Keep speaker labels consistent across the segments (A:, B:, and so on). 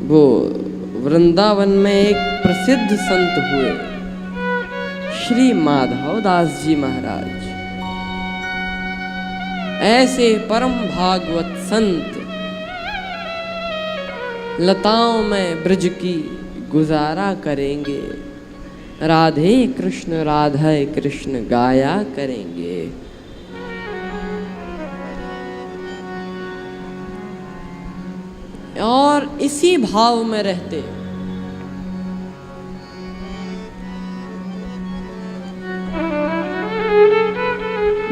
A: वो वृंदावन में एक प्रसिद्ध संत हुए, श्री माधव दास जी महाराज। ऐसे परम भागवत संत लताओं में ब्रज की गुजारा करेंगे, राधे कृष्ण गाया करेंगे। और इसी भाव में रहते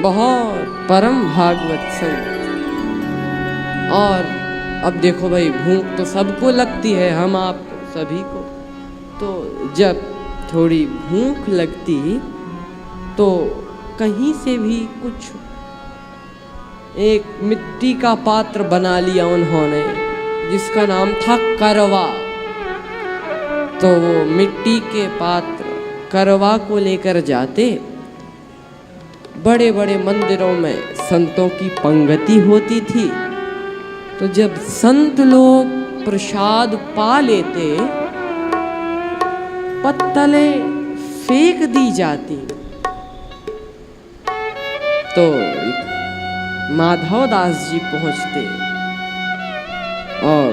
A: बहुत परम भागवत संत। और अब देखो भाई, भूख तो सबको लगती है, हम आपको सभी को। तो जब थोड़ी भूख लगती तो कहीं से भी कुछ एक मिट्टी का पात्र बना लिया उन्होंने, जिसका नाम था करवा। तो वो मिट्टी के पात्र करवा को लेकर जाते। बड़े बड़े मंदिरों में संतों की पंगति होती थी। तो जब संत लोग प्रसाद पा लेते, पत्तले फेंक दी जाती। तो माधव दास जी पहुंचते और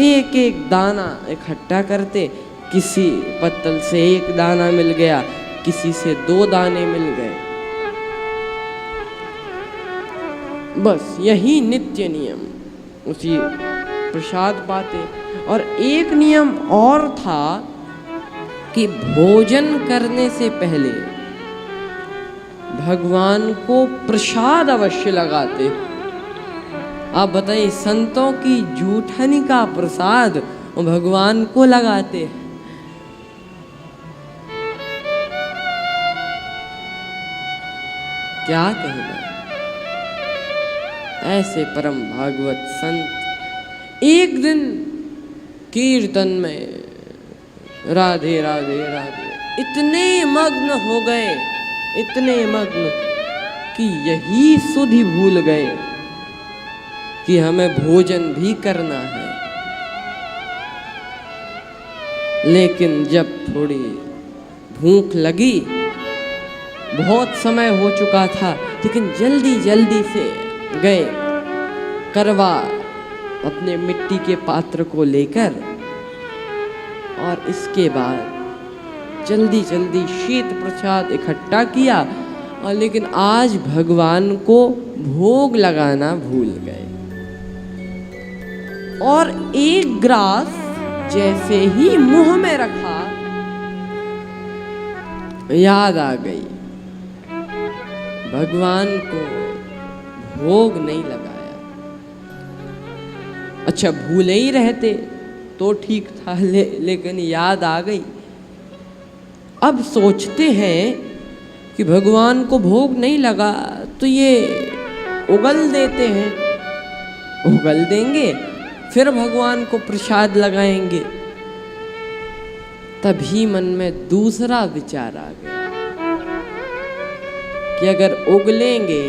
A: एक एक दाना इकट्ठा करते। किसी पत्तल से एक दाना मिल गया, किसी से 2 दाने मिल गए। बस यही नित्य नियम, उसी प्रसाद पाते। और एक नियम और था कि भोजन करने से पहले भगवान को प्रसाद अवश्य लगाते। आप बताइए, संतों की जूठनी का प्रसाद भगवान को लगाते। क्या कहना। ऐसे परम भागवत संत एक दिन कीर्तन में राधे राधे राधे इतने मग्न हो गए, इतने मग्न कि यही सुधि भूल गए कि हमें भोजन भी करना है। लेकिन जब थोड़ी भूख लगी, बहुत समय हो चुका था, लेकिन जल्दी जल्दी से गए करवा अपने मिट्टी के पात्र को लेकर। और इसके बाद जल्दी जल्दी शीत प्रसाद इकट्ठा किया। और लेकिन आज भगवान को भोग लगाना भूल गए। और एक ग्रास जैसे ही मुंह में रखा, याद आ गई, भगवान को भोग नहीं लगाया। अच्छा, भूले ही रहते तो ठीक था, लेकिन याद आ गई। अब सोचते हैं कि भगवान को भोग नहीं लगा तो ये उगल देते हैं, उगल देंगे, फिर भगवान को प्रसाद लगाएंगे। तभी मन में दूसरा विचार आ गया कि अगर उगलेंगे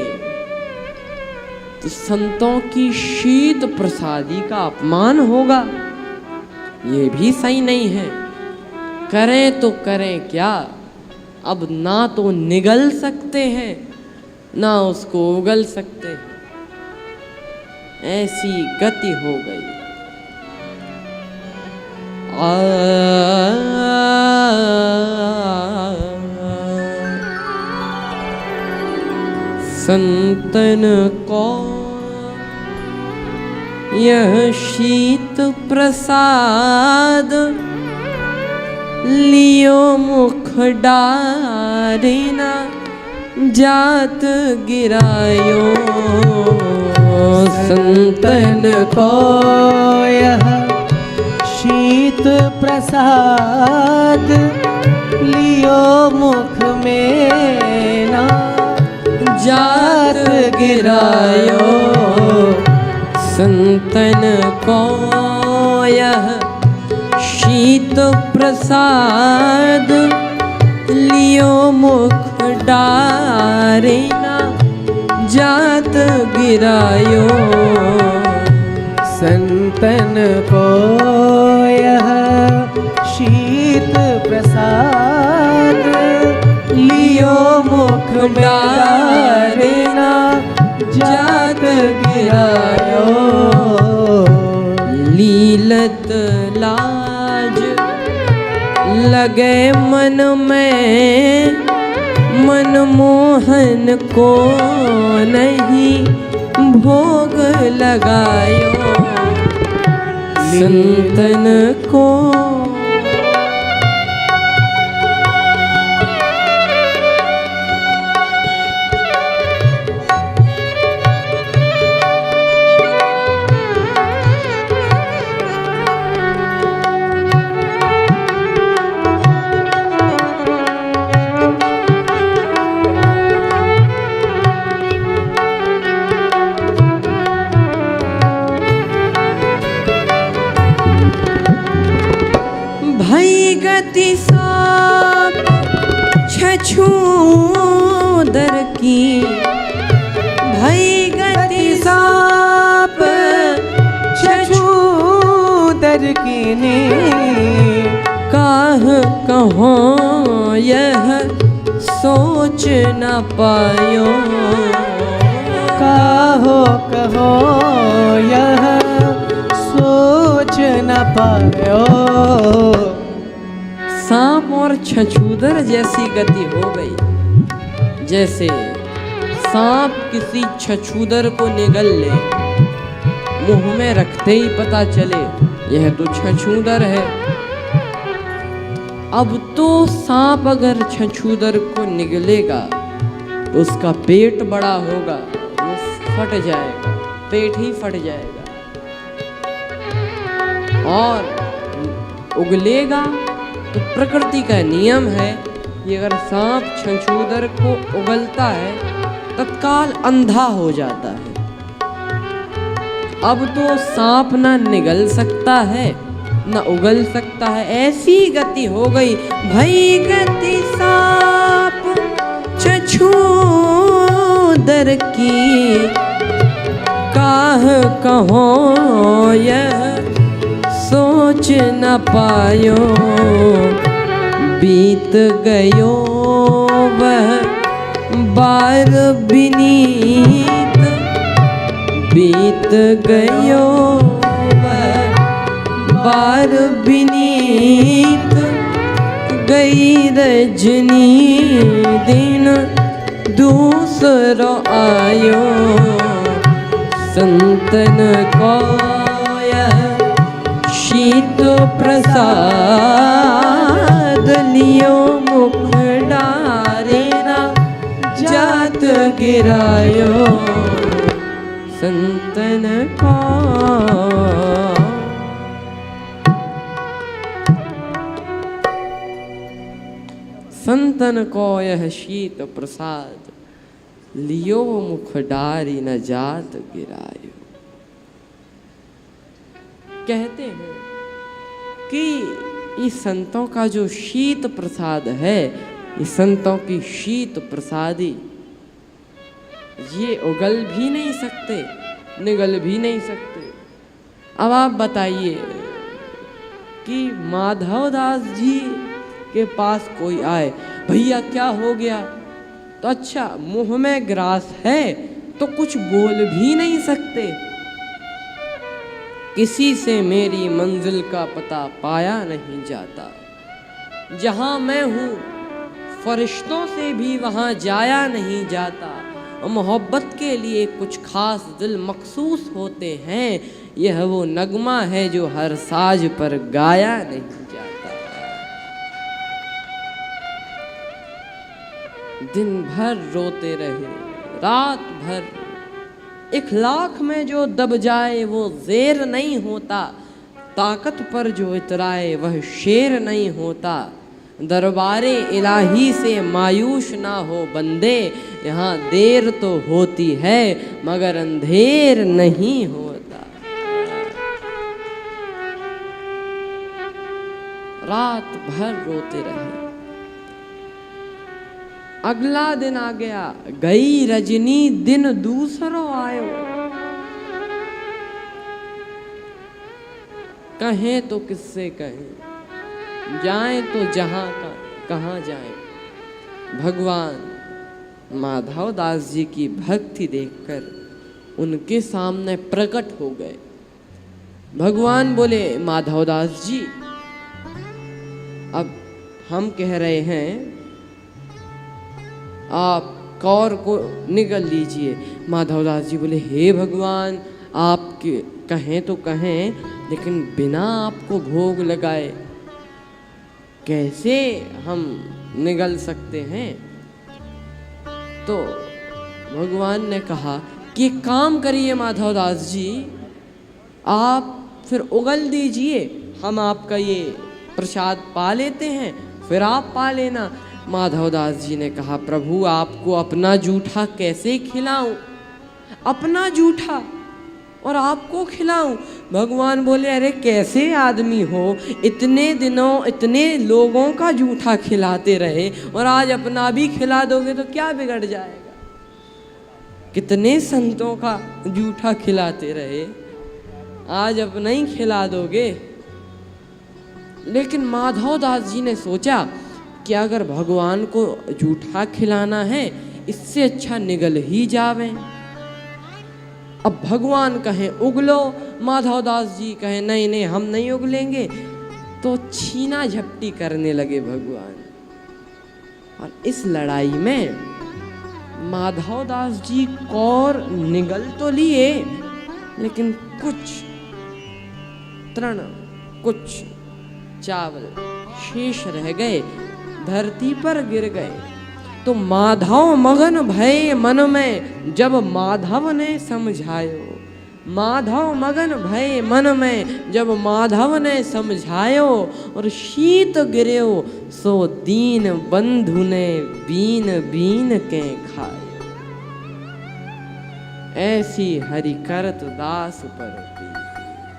A: तो संतों की शीत प्रसादी का अपमान होगा। ये भी सही नहीं है। करें तो करें क्या, अब ना तो निगल सकते हैं ना उसको उगल सकते हैं। ऐसी गति हो गई। संतन को यह शीत प्रसाद लियो मुख डारिना जात गिरायो। संतन को
B: यह शीत प्रसाद लियो मुख में ना
A: जात गिरायो। संतन को यह शीत प्रसाद लियो मुख डारिना जात गिरायो।
B: संतन को यह शीत प्रसाद लियो मुख डारे ना जात गिरायो।
A: लीलत लाज लगे मन में, मनमोहन को नहीं भोग लगायो। संतन को गति साप छछूंदर की, भई गति साप
B: छछूंदर की ने
A: काह कहो यह सोच न पायो।
B: काहो कहो यह सोच न पायो।
A: सांप और छछूदर जैसी गति हो गई, जैसे सांप किसी छछूदर को निगल ले, मुंह में रखते ही पता चले यह तो छछूदर है। अब तो सांप अगर छछूदर को निगलेगा तो उसका पेट बड़ा होगा, वो फट जाएगा, पेट ही फट जाएगा। और उगलेगा तो प्रकृति का नियम है कि अगर सांप छछूदर को उगलता है तत्काल अंधा हो जाता है। अब तो सांप ना निगल सकता है न उगल सकता है, ऐसी गति हो गई। भई गति सांप छछूदर की, काह कहो यह सोच न पायो। बीत गयो वह बार बिनीत, बीत गयो वह बार बिनीत। गई रजनी दिन दूसरो आयो। संतन को यह शीत प्रसाद लियो मुख डारे ना जात गिरायो। संतन को संतन को यह शीत प्रसाद लियो मुख डारी न जात गिरायो। कहते हैं कि इस संतों का जो शीत प्रसाद है, इस संतों की शीत प्रसादी, ये उगल भी नहीं सकते, निगल भी नहीं सकते। अब आप बताइए कि माधवदास जी के पास कोई आए, भैया क्या हो गया, तो अच्छा मुंह में ग्रास है तो कुछ बोल भी नहीं सकते। किसी से मेरी मंजिल का पता पाया नहीं जाता, जहां मैं हूं फरिश्तों से भी वहां जाया नहीं जाता। मोहब्बत के लिए कुछ खास दिल मखसूस होते हैं, यह वो नगमा है जो हर साज पर गाया नहीं जाता। दिन भर रोते रहे, रात भर, इखलाक में जो दब जाए वो ज़ेर नहीं होता, ताकत पर जो इतराए वह शेर नहीं होता। दरबारे इलाही से मायूस ना हो बंदे, यहाँ देर तो होती है मगर अंधेर नहीं होता। रात भर रोते रहे। अगला दिन आ गया, गई रजनी दिन दूसरो आयो। कहें तो किससे कहें, जाएं तो जहाँ का कहाँ जाएं। भगवान माधव दास जी की भक्ति देखकर उनके सामने प्रकट हो गए। भगवान बोले, माधव दास जी, अब हम कह रहे हैं आप कौर को निगल लीजिए। माधव दास जी बोले, हे भगवान, आप कहें तो कहें, लेकिन बिना आपको भोग लगाए कैसे हम निगल सकते हैं। तो भगवान ने कहा कि काम करिए माधव दास जी, आप फिर उगल दीजिए, हम आपका ये प्रसाद पा लेते हैं, फिर आप पा लेना। माधव दास जी ने कहा, प्रभु आपको अपना जूठा कैसे खिलाऊं, अपना जूठा और आपको खिलाऊं। भगवान बोले, अरे कैसे आदमी हो, इतने दिनों इतने लोगों का जूठा खिलाते रहे और आज अपना भी खिला दोगे तो क्या बिगड़ जाएगा। कितने संतों का जूठा खिलाते रहे, आज अपना ही खिला दोगे। लेकिन माधव दास जी ने सोचा कि अगर भगवान को जूठा खिलाना है, इससे अच्छा निगल ही जावे। अब भगवान कहें उगलो, माधव दास जी कहें नहीं नहीं हम नहीं उगलेंगे, तो छीना झपटी करने लगे भगवान। और इस लड़ाई में माधव दास जी कौर निगल तो लिए, लेकिन कुछ तृण, कुछ चावल शेष रह गए, धरती पर गिर गए। तो माधव मगन भये मन में, जब माधव ने समझायो। माधव मगन भये मन में, जब माधव ने समझायो। और शीत गिर्यो सो दीन बंधु ने बीन बीन के खायो। ऐसी हरि करत दास पर प्रीत।